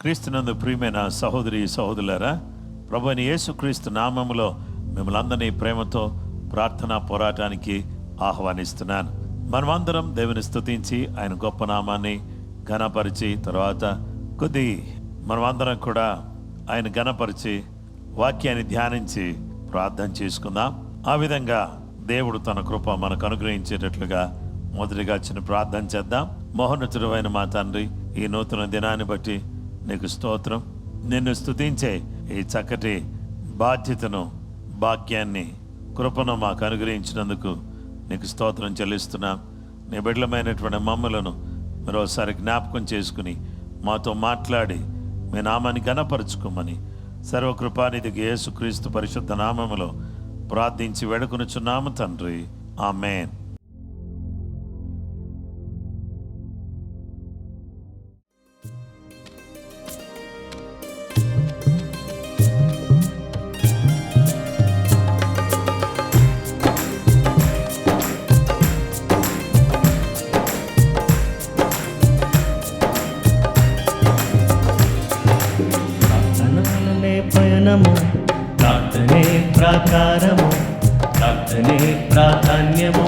క్రీస్తునందు ప్రియమైన సహోదరి సహోదరులారా, ప్రభువైన యేసుక్రీస్తు నామములో మిమ్మల్ని అందరినీ ప్రేమతో ప్రార్థనా పోరాటానికి ఆహ్వానిస్తున్నాను. మనమందరం దేవుని స్తుతించి ఆయన గొప్ప నామాన్ని ఘనపరిచి, తర్వాత మనమందరం కూడా ఆయన ఘనపరిచి వాక్యాన్ని ధ్యానించి ప్రార్థన చేసుకుందాం. ఆ విధంగా దేవుడు తన కృప మనకు అనుగ్రహించేటట్లుగా మొదటిగా చిన్న ప్రార్థన చేద్దాం. మహోన్నతుడు అయిన మా తండ్రి, ఈ నూతన దినాన్ని బట్టి నీకు స్తోత్రం. నిన్ను స్తుతించే ఈ చక్కటి బాధ్యతను, భాగ్యాన్ని, కృపను మాకు అనుగ్రహించినందుకు నీకు స్తోత్రం చెల్లిస్తున్నాం. నీ బిడ్డలమైనటువంటి మమ్మలను మరోసారి జ్ఞాపకం చేసుకుని మాతో మాట్లాడి మీ నామాన్ని ఘనపరుచుకోమని సర్వకృపానిధికి యేసుక్రీస్తు పరిశుద్ధ నామములో ప్రార్థించి వేడుకొనుచున్నాము తండ్రి, ఆమేన్. ప్రార్థనే ప్రాకారము, ప్రార్థనే ప్రాధాన్యము,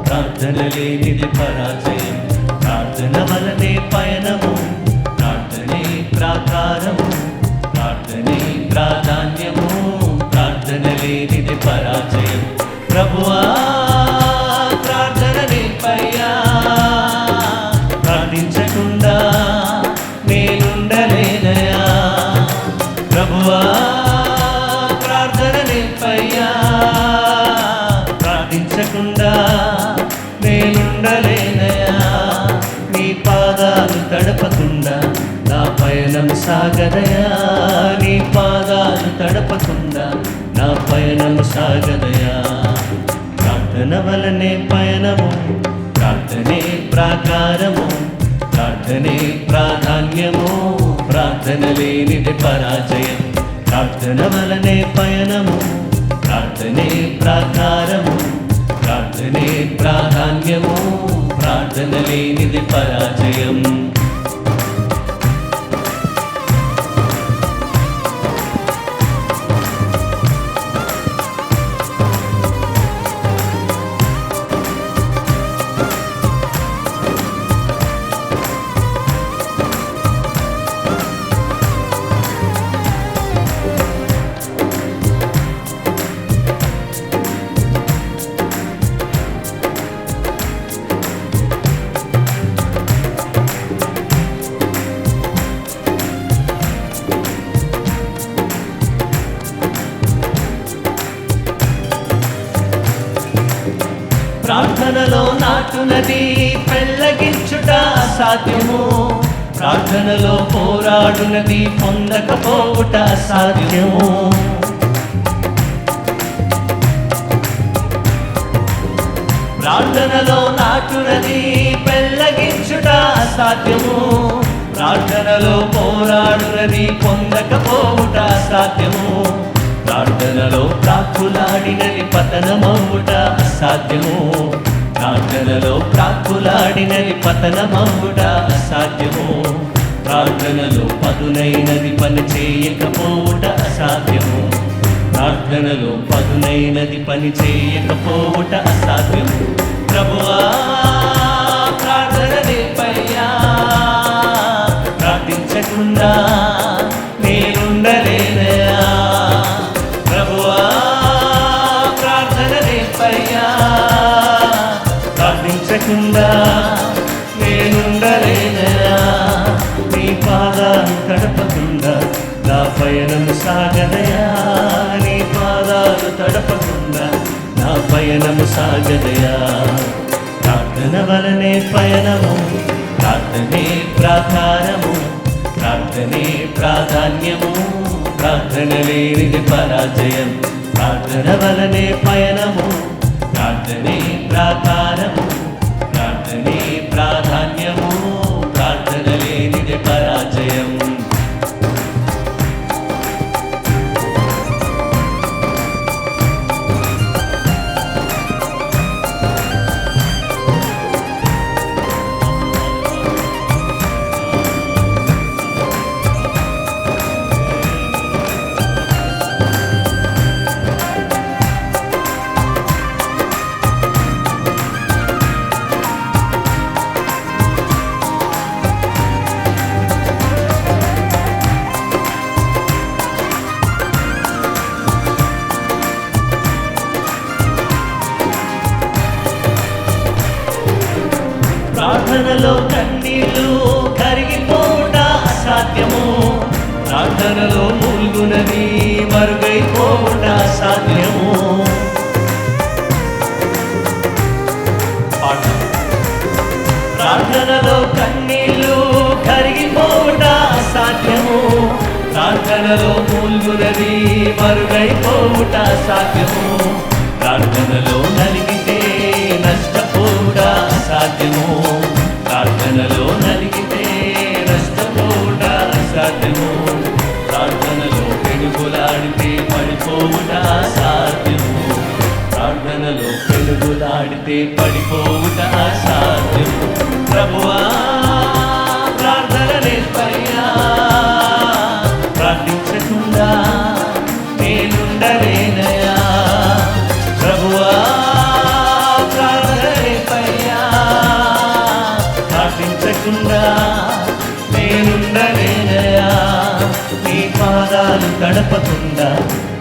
ప్రార్థన లేనిది పరాజయం. ప్రార్థన వలనే పయనము, ప్రార్థనే ప్రాకారము, ప్రార్థనే ప్రాధాన్యము, ప్రార్థన లేనిది పరాజయం. ప్రభువా ప్రార్థన నింపయ్యా, ప్రార్థించకుండా నేనుండలేనయా. ప్రభువా ప్రార్థన నింపయ్యా, ప్రార్థించకుండా నేనుండలేనయా. నీ పాదాలు తడపకుండా నా పయనం సాగదయా, నీ పాదాలు తడపకుండా నా పయనం సాగదయా. ప్రార్థన వలనే పయనము, ప్రార్థనే ప్రాకారము, ప్రార్థనే ప్రాధాన్యము, ప్రార్థన లేనిది పరాజయం. ప్రార్థన వలనే పయనము, ప్రార్థనే ప్రాకారము, ప్రార్థనే ప్రాధాన్యము, ప్రార్థన లేనిది పరాజయం. ప్రార్థనలో నాటునది పెళ్ళగించుట అసాధ్యము, ప్రార్థనలో పోరాడునది పొందకపోవుట అసాధ్యము. ప్రార్థనలో నాటునది పెళ్ళగించుట అసాధ్యము, ప్రార్థనలో పోరాడునది పొందకపోవుట అసాధ్యము. ప్రార్థనలో ప్రాకులాడినది పతనమవుట అసాధ్యము, ప్రార్థనలో ప్రాకులాడినది పతనమవుట అసాధ్యము. ప్రార్థనలో పదునైనది పని చేయకపోవుట అసాధ్యము, ప్రార్థనలో పదునైనది పని చేయకపోవుట అసాధ్యము. ప్రభువా ప్రార్థన నింపయ్యా, ప్రార్థించకుండా నేనుండలేనయా. ప్రభువా ప్రార్థన నింపయ్యా, ప్రార్థించకుండా నేనుండలేనయా. నీ పాదాలు తడపకుండా నా పయనం సాగదయా, నీ పాదాలు తడపకుండా నా పయనం సాగదయా. ప్రార్థన వలనే పయనము, ప్రార్థనే ప్రాకారము, ప్రార్థనే ప్రాధాన్యము, ప్రార్థన లేనిది పరాజయం. ప్రార్థన వలనే పయనము, ప్రార్థనే ప్రాకారము, ప్రార్థనే ప్రాధాన్యము, ప్రార్థన లేనిది పరాజయం. ప్రార్థనలో మూల్గునది మరుగైపోవుట సాధ్యము. ప్రార్థనలో కన్నీళ్ళు కరిగిపోవుట సాధ్యము. ప్రార్థనలో మూల్గునది మరుగైపోవుట సాధ్యము. ప్రార్థనలో నలిగితే నష్టపోవుట సాధ్యము. ప్రార్థనలో నలిగితే నష్టపోవుట సాధ్యము. ప్రార్థనలో పెనుగులాడితే పడిపోవుట సాధ్యము. ప్రార్థనలో పెనుగులాడితే పడిపోవుట సాధ్యము. ప్రభువా ప్రార్థన నేర్పయ్యా, ప్రార్థించకుండా నేనుండలేనయా. ప్రభువా ప్రార్థన నేర్పయ్యా, ప్రార్థించకుండా నేనుండలేనయా. నీ పాదాలు తడపకుండా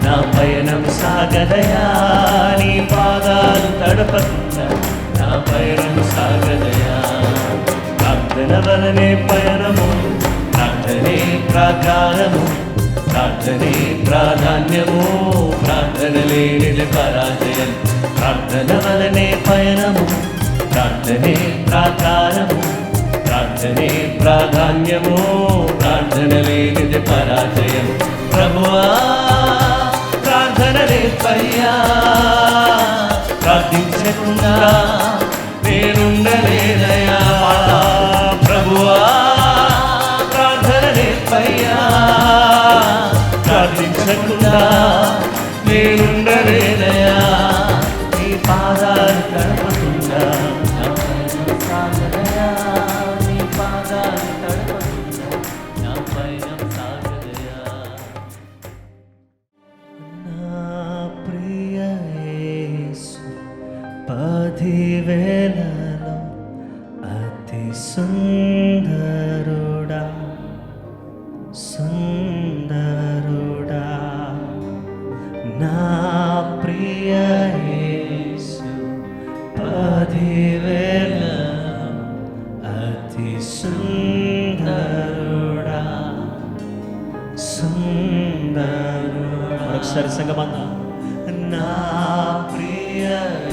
నా పయనం సాగదయా. నీ పాదాలు తడపకుండా నా పయనం సాగదయా. ప్రార్థన వలనే పయనము, ప్రార్థనే ప్రాకారము, ప్రార్థనే ప్రాధాన్యము, ప్రార్థన లేనిది పరాజయం. ప్రార్థన వలనే పయనము, ప్రార్థనే ప్రాకారము, ప్రార్థనే ప్రాధాన్యము, ప్రార్థన లేనిది పరాజయం. ప్రభువా ప్రార్థన నేర్పయ్యా, ప్రార్థించకుండా నేనుండలేనయా. ప్రభువా ప్రార్థన నేర్పయ్యా, ప్రార్థించకుండా నేనుండలేనయా. నీ పాదాలు తడపకుండా నా పయనం సాగదయా. నీ పాదాలు తడపకుండా నా పయనం సాగదయా. నా ప్రియ యేసు 10,000లో అతి సుందరుడా, సుందరుడా. నా ప్రియ యేసు 10,000లో అతి సుందరుడా, సుందరుడా. మరొకసారి సంగమంతా. నా ప్రియ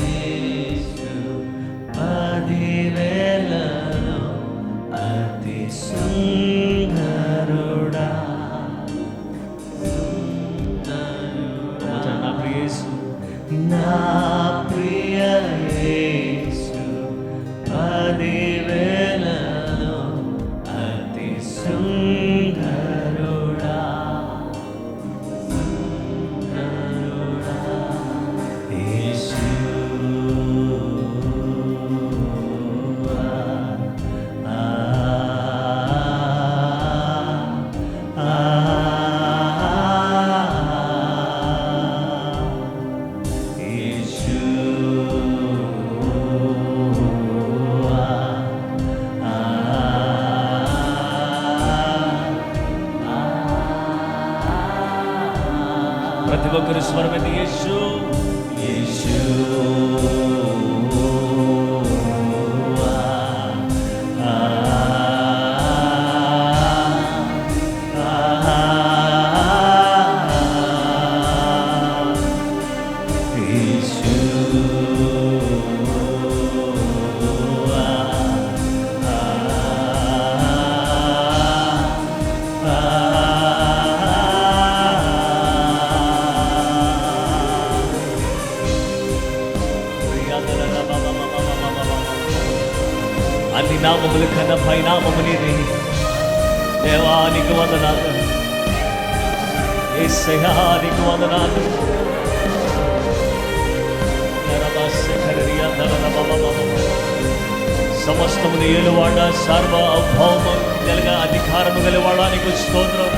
యేసు 10,000లో అతి సుందరుడా, సుందరుడా. నా ప్రియ యేసు, నా ప్రియ యేసు 10,000లో అతి సుందరుడా, సుందరుడా. యేసు ప్రతి ఒక్కరు స్వరమెత్తి యేసు, యేసు. అన్ని నామముల కన్నా పైనామము నీది. దేవానికి వందనాలు, యేసయ్యానికి వందనాలు. సమస్తమును ఏలువాడ సార్వభౌమం తెలుగా అధికారము గలవాడానికి స్తోత్రం.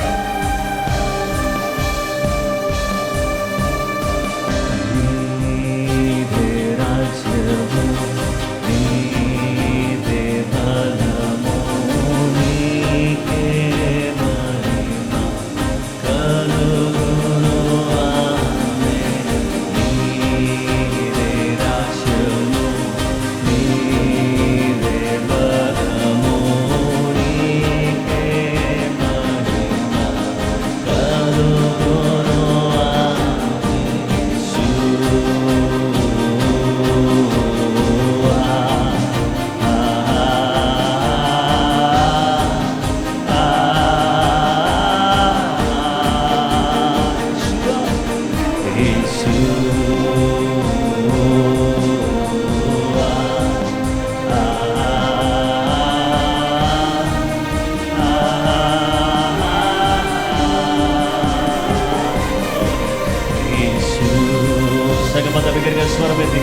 గట్టిగా స్వరమెత్తి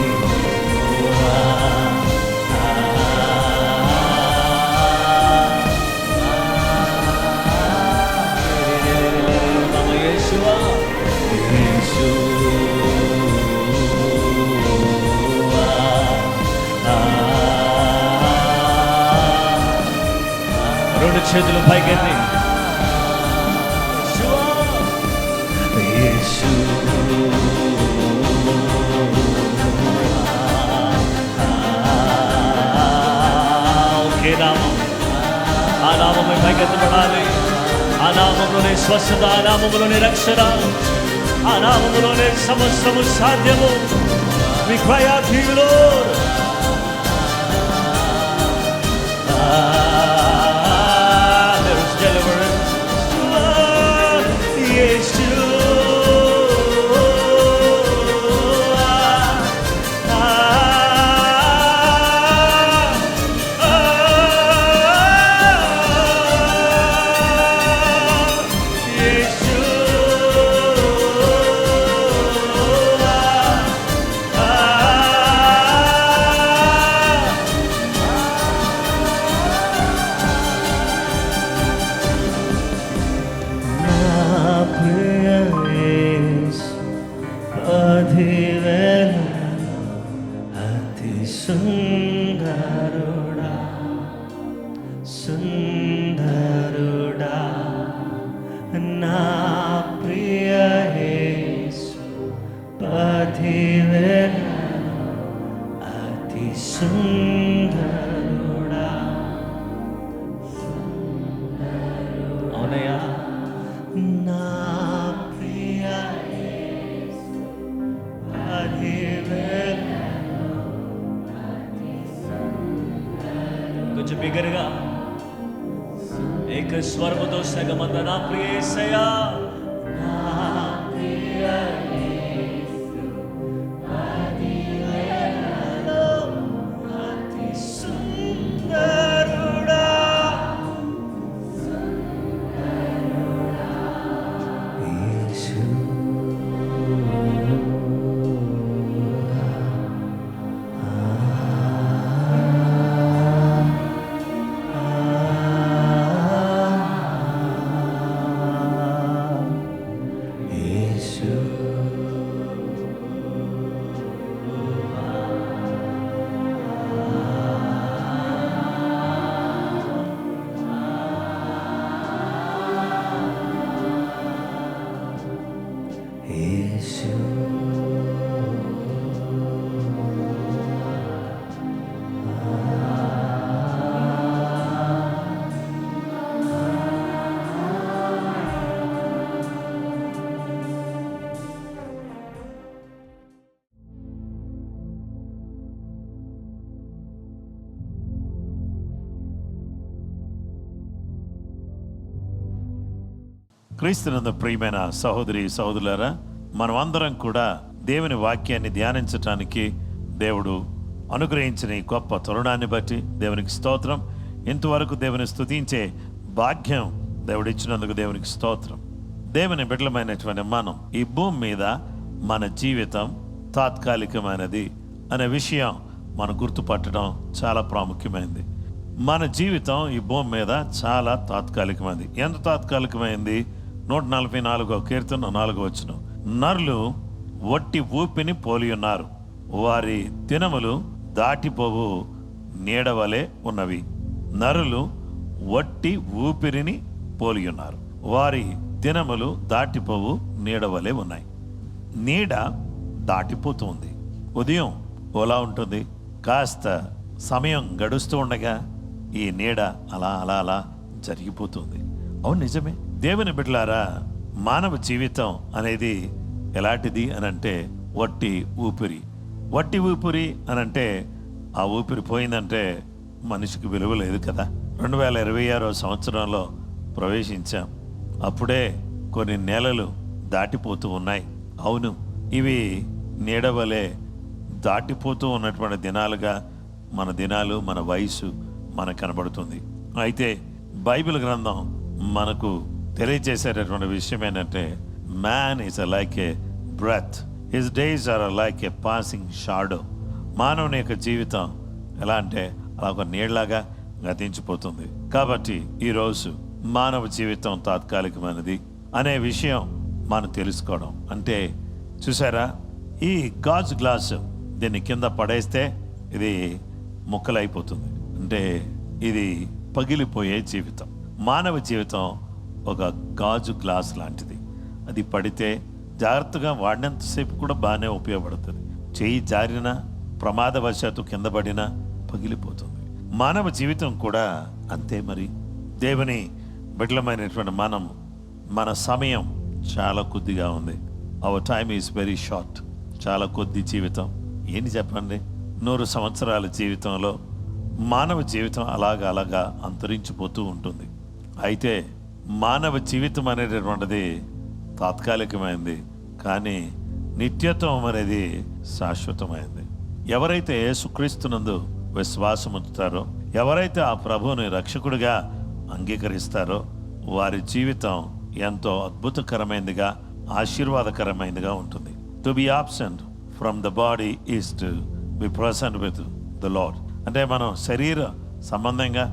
రెండు చేతులు పైకెత్తి ఒకే నామం, ఆ నామమే పైకెత్తబడాలి. ఆ నామములోనే స్వస్థత, ఆ నామములోనే రక్షణ, ఆ నామములోనే సమస్తము సాధ్యము. We cry out to you, Lord. There is deliverance. Lord, Yeshua. అతి సుందరుడా, సుందరుడా, నా ప్రియ యేసు పతివేలను అతి సుందరుడా. అవునయ్యా, నా ప్రియ యేసు పతివేలను. కొంచెం బిగ్గరగా ఏక స్వరముతో సగమంత నా ప్రియ యేసయ్యా, నా ప్రియ యేసు పతివేలను అతి సుందరుడా. యేసు క్రీస్తునందు ప్రియమైన సహోదరి సహోదరులారా, మనమందరం కూడా దేవుని వాక్యాన్ని ధ్యానించటానికి దేవుడు అనుగ్రహించిన ఈ గొప్ప తరుణాన్ని బట్టి దేవునికి స్తోత్రం. ఇంతవరకు దేవుని స్తుతించే భాగ్యం దేవుడు ఇచ్చినందుకు దేవునికి స్తోత్రం. దేవుని బిడ్డలమైనటువంటి మనం ఈ భూమి మీద మన జీవితం తాత్కాలికమైనది అనే విషయం మనం గుర్తుపట్టడం చాలా ప్రాముఖ్యమైనది. మన జీవితం ఈ భూమి మీద చాలా తాత్కాలికమైనది. ఎంత తాత్కాలికమైంది? 144వ కీర్తన 4వ వచనం, నరులు వట్టి ఊపిని పోలి ఉన్నారు, వారి దినములు దాటిపోవు నీడవలే ఉన్నవి. నరులు వట్టి ఊపిరిని పోలి ఉన్నారు, వారి దినములు దాటిపోవు నీడవలే ఉన్నాయి. నీడ దాటిపోతుంది. ఉదయం ఎలా ఉంటుంది? కాస్త సమయం గడుస్తూ ఉండగా ఈ నీడ అలా అలా అలా జరిగిపోతుంది. అవును, నిజమే. దేవుని బిడ్డలారా, మానవ జీవితం అనేది ఎలాంటిది అనంటే వట్టి ఊపిరి. వట్టి ఊపిరి అనంటే ఆ ఊపిరి పోయిందంటే మనిషికి విలువ లేదు కదా. 2026వ సంవత్సరంలో ప్రవేశించాం. అప్పుడే కొన్ని నెలలు దాటిపోతూ ఉన్నాయి. అవును, ఇవి నీడవలే దాటిపోతూ ఉన్నటువంటి దినాలుగా మన దినాలు, మన వయసు మనకు కనబడుతుంది. అయితే బైబిల్ గ్రంథం మనకు తెలియజేసేటటువంటి విషయం ఏంటంటే, man is like a breath. His days are like a passing shadow. మానవుని యొక్క జీవితం ఎలా అంటే అలా ఒక నీళ్ళలాగా గతించిపోతుంది. కాబట్టి ఈరోజు మానవ జీవితం తాత్కాలికమైనది అనే విషయం మనం తెలుసుకోవడం. అంటే చూసారా, ఈ గాజు గ్లాసు దీన్ని కింద పడేస్తే ఇది ముక్కలైపోతుంది. అంటే ఇది పగిలిపోయే జీవితం. మానవ జీవితం ఒక గాజు గ్లాస్ లాంటిది. అది పడితే జాగ్రత్తగా వాడినంతసేపు కూడా బాగానే ఉపయోగపడుతుంది. చేయి జారినా, ప్రమాదవశాత్తు కింద పడినా పగిలిపోతుంది. మానవ జీవితం కూడా అంతే. మరి దేవుని బిడ్డలమైనటువంటి మన సమయం చాలా కొద్దిగా ఉంది. Our time is very short. చాలా కొద్ది జీవితం. ఏంటి చెప్పండి, 100 సంవత్సరాల జీవితంలో మానవ జీవితం అలాగా అంతరించిపోతూ ఉంటుంది. అయితే మానవ జీవితం అనేటటువంటిది తాత్కాలికమైంది, కానీ నిత్యత్వం అనేది శాశ్వతమైంది. ఎవరైతే యేసుక్రీస్తునందు విశ్వాసం ఉంచుతారో, ఎవరైతే ఆ ప్రభువుని రక్షకుడిగా అంగీకరిస్తారో, వారి జీవితం ఎంతో అద్భుతకరమైనదిగా, ఆశీర్వాదకరమైనదిగా ఉంటుంది. To be absent from the body is to be present with the lord. అంటే మనం శరీర సంబంధంగా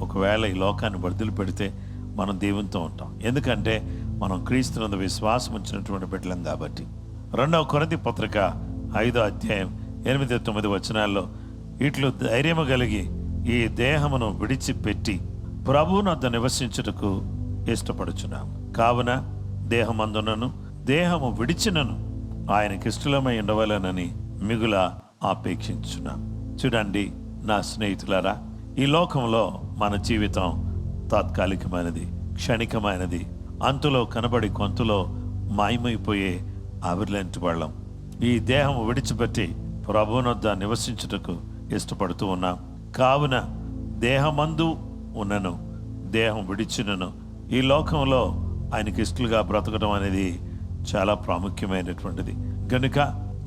ఒకవేళ ఈ లోకాన్ని బదిలి పెడితే మనం దేవునితో ఉంటాం. ఎందుకంటే మనం క్రీస్తునందు విశ్వాసం ఉంచినటువంటి బిడ్డలం కాబట్టి. 2వ కొరింథీ పత్రిక 5వ అధ్యాయం 8-9 వచనాల్లో ఇట్లు ధైర్యము కలిగి ఈ దేహమును విడిచిపెట్టి ప్రభువునొద్ద నివసించుటకు ఇష్టపడుచున్నాము. కావున దేహమందునను దేహము విడిచినను ఆయనకిష్టమై ఉండవలెనని మిగుల ఆపేక్షించున్నాం. చూడండి నా స్నేహితులారా, ఈ లోకంలో మన జీవితం తాత్కాలికమైనది, క్షణికమైనది. అంతులో కనబడి కొంతలో మాయమైపోయే ఆవిర్లాంటి వాళ్ళం. ఈ దేహం విడిచిపెట్టి ప్రభువునొద్ద నివసించుటకు ఇష్టపడుతూ ఉన్నాం. కావున దేహమందు ఉన్నను దేహం విడిచినను ఈ లోకంలో ఆయనకి ఇష్టలుగా బ్రతకడం అనేది చాలా ప్రాముఖ్యమైనటువంటిది. గనుక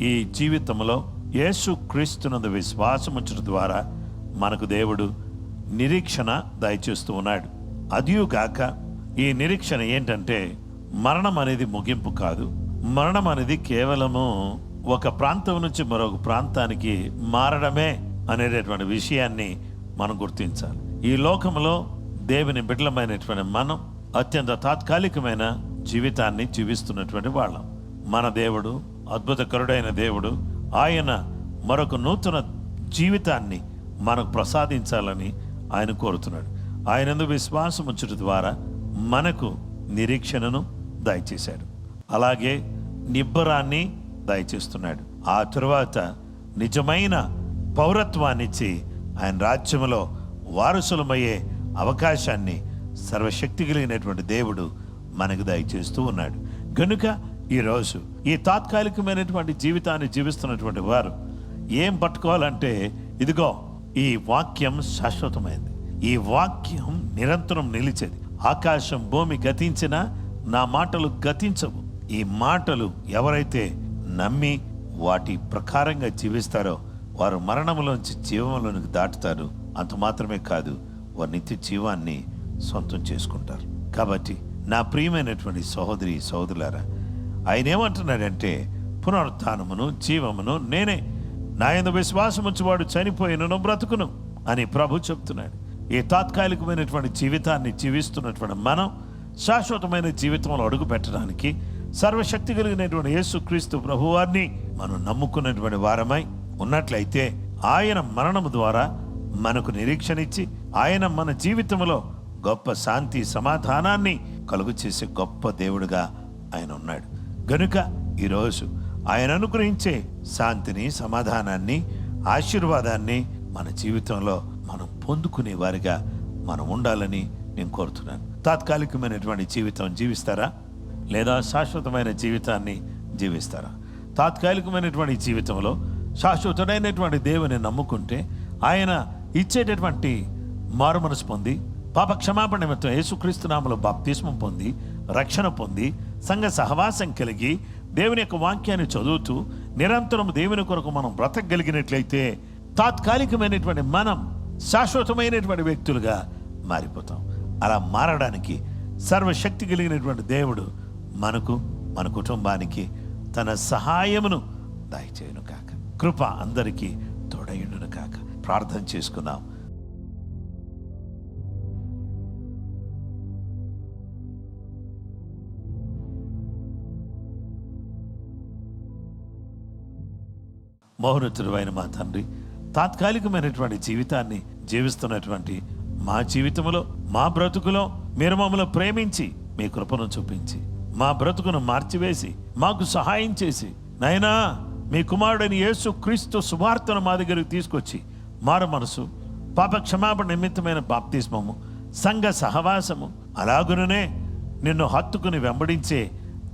ఈ జీవితంలో యేసు క్రీస్తునందు విశ్వాసం ఉంచడం ద్వారా మనకు దేవుడు నిరీక్షణ దయచేస్తూ ఉన్నాడు. అదియుగాక ఈ నిరీక్షణ ఏంటంటే మరణం అనేది ముగింపు కాదు. మరణం అనేది కేవలము ఒక ప్రాంతం నుంచి మరొక ప్రాంతానికి మారడమే అనేటటువంటి విషయాన్ని మనం గుర్తించాలి. ఈ లోకంలో దేవుని బిడ్డలమైనటువంటి మనం అత్యంత తాత్కాలికమైన జీవితాన్ని జీవిస్తున్నటువంటి వాళ్ళం. మన దేవుడు అద్భుతకరుడైన దేవుడు. ఆయన మరొక నూతన జీవితాన్ని మనకు ప్రసాదించాలని ఆయన కోరుతున్నాడు. ఆయనందు విశ్వాసం ఉంచడం ద్వారా మనకు నిరీక్షణను దయచేశాడు. అలాగే నిబ్బరాన్ని దయచేస్తున్నాడు. ఆ తరువాత నిజమైన పౌరత్వాన్నిచ్చి ఆయన రాజ్యంలో వారసులమయ్యే అవకాశాన్ని సర్వశక్తి కలిగినటువంటి దేవుడు మనకు దయచేస్తూ ఉన్నాడు. కనుక ఈరోజు ఈ తాత్కాలికమైనటువంటి జీవితాన్ని జీవిస్తున్నటువంటి వారు ఏం పట్టుకోవాలంటే, ఇదిగో ఈ వాక్యం శాశ్వతమైంది. ఈ వాక్యం నిరంతరం నిలిచేది. ఆకాశం భూమి గతించినా నా మాటలు గతించవు. ఈ మాటలు ఎవరైతే నమ్మి వాటి ప్రకారంగా జీవిస్తారో వారు మరణంలోంచి జీవంలోనికి దాటుతారు. అంత మాత్రమే కాదు, వారు నిత్య జీవాన్ని సొంతం చేసుకుంటారు. కాబట్టి నా ప్రియమైనటువంటి సహోదరి సహోదరులారా, ఆయన ఏమంటున్నాడంటే, పునరుత్థానమును జీవమును నేనే, నా యందు విశ్వాసం ఉంచువాడు చనిపోయినను బ్రతుకును అని ప్రభు చెప్తున్నాడు. ఈ తాత్కాలికమైనటువంటి జీవితాన్ని జీవిస్తున్నటువంటి మనం శాశ్వతమైన జీవితంలో అడుగు పెట్టడానికి సర్వశక్తి కలిగినటువంటి యేసుక్రీస్తు ప్రభువారిని మనం నమ్ముకున్నటువంటి వారమై ఉన్నట్లయితే ఆయన మరణము ద్వారా మనకు నిరీక్షణ ఇచ్చి ఆయన మన జీవితంలో గొప్ప శాంతి సమాధానాన్ని కలుగు చేసే గొప్ప దేవుడుగా ఆయన ఉన్నాడు. గనుక ఈరోజు ఆయన అనుగ్రహించే శాంతిని, సమాధానాన్ని, ఆశీర్వాదాన్ని మన జీవితంలో మనం పొందుకునే వారిగా మనం ఉండాలని నేను కోరుతున్నాను. తాత్కాలికమైనటువంటి జీవితం జీవిస్తారా, లేదా శాశ్వతమైన జీవితాన్ని జీవిస్తారా? తాత్కాలికమైనటువంటి జీవితంలో శాశ్వతుడైనటువంటి దేవుని నమ్ముకుంటే ఆయన ఇచ్చేటటువంటి మారు మనసు పొంది పాప క్షమాపణ నిమిత్తం యేసుక్రీస్తు నామములో బాప్తిస్మం పొంది రక్షణ పొంది సంఘ సహవాసం కలిగి దేవుని యొక్క వాక్యాన్ని చదువుతూ నిరంతరం దేవుని కొరకు మనం బ్రతకగలిగినట్లయితే తాత్కాలికమైనటువంటి మనం శాశ్వతమైనటువంటి వ్యక్తులుగా మారిపోతాం. అలా మారడానికి సర్వశక్తి కలిగినటువంటి దేవుడు మనకు, మన కుటుంబానికి తన సహాయమును దయచేయును కాక. కృప అందరికీ తోడయుండును కాక. ప్రార్థన చేసుకుందాం. మహోన్నతుడు అయిన మా తండ్రి, తాత్కాలికమైనటువంటి జీవితాన్ని జీవిస్తున్నటువంటి మా జీవితంలో, మా బ్రతుకులో మీరు మమ్మల్ని ప్రేమించి మీ కృపను చూపించి మా బ్రతుకును మార్చివేసి మాకు సహాయం చేసి, నైనా మీ కుమారుడైన యేసు క్రీస్తు సువార్తను మా దగ్గరికి తీసుకొచ్చి మారు మనసు, పాప క్షమాపణ నిమిత్తమైన బాప్తిస్మము, సంఘ సహవాసము, అలాగుననే నిన్ను హత్తుకుని వెంబడించే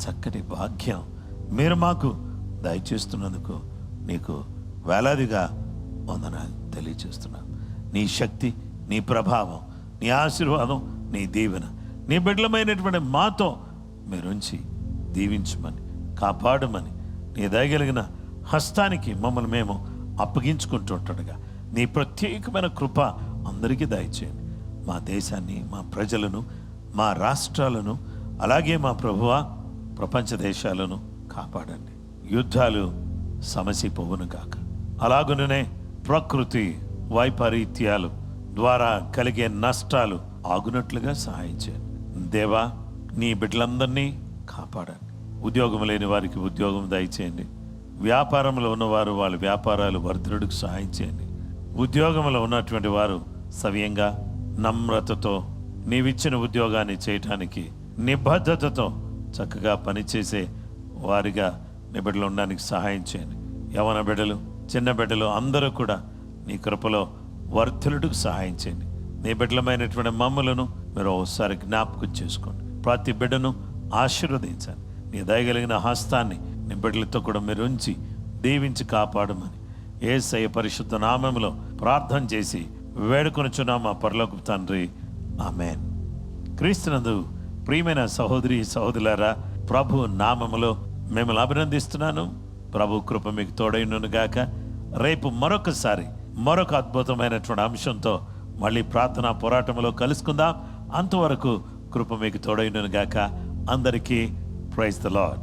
చక్కటి భాగ్యం మీరు మాకు దయచేస్తున్నందుకు నీకు వేలాదిగా వందనాలు తెలియచేస్తున్నాం. నీ శక్తి, నీ ప్రభావం, నీ ఆశీర్వాదం, నీ దీవెన నీ బిడ్డలమైనటువంటి మాతో మీరుంచి దీవించమని, కాపాడమని నీ దయగలిగిన హస్తానికి మమ్మల్ని మేము అప్పగించుకుంటుండగా నీ ప్రత్యేకమైన కృప అందరికీ దయచేయండి. మా దేశాన్ని, మా ప్రజలను, మా రాష్ట్రాలను, అలాగే మా ప్రభువా ప్రపంచ దేశాలను కాపాడండి. యుద్ధాలు సమసిపోవును కాక. అలాగుననే ప్రకృతి వైపరీత్యాలు ద్వారా కలిగే నష్టాలు ఆగునట్లుగా సహాయం చేయండి. దేవా, నీ బిడ్డలందరినీ కాపాడండి. ఉద్యోగం లేని వారికి ఉద్యోగం దయచేయండి. వ్యాపారంలో ఉన్నవారు వాళ్ళ వ్యాపారాలు వర్ధనుడికి సహాయం చేయండి. ఉద్యోగంలో ఉన్నటువంటి వారు సవ్యంగా, నమ్రతతో నీవిచ్చిన ఉద్యోగాన్ని చేయటానికి నిబద్ధతతో చక్కగా పనిచేసే వారిగా నీ బిడ్డలు ఉండడానికి సహాయం చేయండి. యవన బిడ్డలు, చిన్న బిడ్డలు అందరూ కూడా నీ కృపలో వర్ధనుడికి సహాయం చేయండి. నీ బిడ్డలమైనటువంటి మమ్మలను మీరు ఒకసారి జ్ఞాపకం చేసుకోండి. ప్రతి బిడ్డను ఆశీర్వదించండి. నీ దయగలిగిన హస్తాన్ని నీ బిడ్డలతో కూడా మీరు ఉంచి దీవించి కాపాడమని యేసయ్య పరిశుద్ధ నామములో ప్రార్థన చేసి వేడుకొనుచున్నాం మా పరలోకపు తండ్రి, ఆమేన్. క్రీస్తునందు ప్రియమైన సహోదరి సహోదరులారా, ప్రభు నామములో మిమ్మల్ని అభినందిస్తున్నాను. ప్రభు కృప మీకు తోడైనను గాక. రేపు మరొకసారి మరొక అద్భుతమైనటువంటి అంశంతో మళ్ళీ ప్రార్థనా పోరాటంలో కలుసుకుందాం. అంతవరకు కృప మీకు తోడైనను గాక. అందరికీ ప్రైజ్ ద లార్డ్.